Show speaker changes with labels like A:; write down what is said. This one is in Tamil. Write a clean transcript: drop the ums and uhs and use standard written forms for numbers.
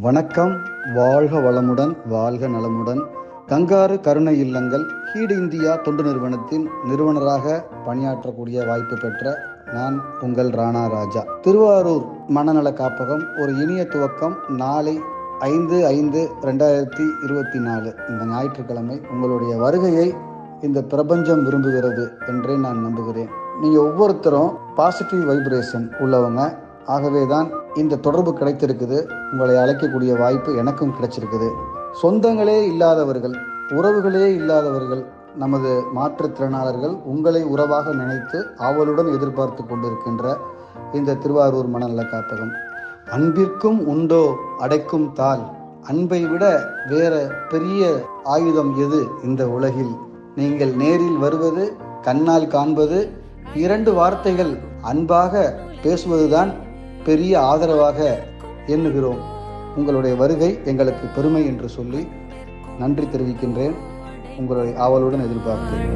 A: வணக்கம். வாழ்க வளமுடன், வாழ்க நலமுடன். கங்காரு கருணை இல்லங்கள் ஹீட் இந்தியா தொண்டு நிறுவனத்தின் நிறுவனராக பணியாற்றக்கூடிய வாய்ப்பு பெற்ற நான் உங்கள் ராணா ராஜா. திருவாரூர் மனநல காப்பகம் ஒரு இனிய துவக்கம். நாளை 5/5/2024 இந்த ஞாயிற்றுக்கிழமை உங்களுடைய வருகையை இந்த பிரபஞ்சம் விரும்புகிறது என்றே நான் நம்புகிறேன். நீங்க ஒவ்வொருத்தரும் பாசிட்டிவ் வைப்ரேஷன் உள்ளவங்க. ஆகவேதான் இந்த தொடர்பு கிடைத்திருக்குது. உங்களை அழைக்கக்கூடிய வாய்ப்பு எனக்கும் கிடைச்சிருக்குது. சொந்தங்களே இல்லாதவர்கள், உறவுகளே இல்லாதவர்கள், நமது மாற்றுத்திறனாளர்கள் உங்களை உறவாக நினைத்து ஆவலுடன் எதிர்பார்த்து கொண்டிருக்கின்ற இந்த திருவாரூர் மனநல காப்பகம். அன்பிற்கும் உண்டோ அடைக்கும் தாள், அன்பை விட வேற பெரிய ஆயுதம் எது இந்த உலகில்? நீங்கள் நேரில் வருவது, கண்ணால் காண்பது, 2 வார்த்தைகள் அன்பாக பேசுவதுதான் பெரிய ஆதரவாக எண்ணுகிறோம். உங்களுடைய வருகை எங்களுக்கு பெருமை என்று சொல்லி நன்றி தெரிவிக்கின்றேன். உங்களுடைய ஆவலுடன் எதிர்பார்க்கிறேன்.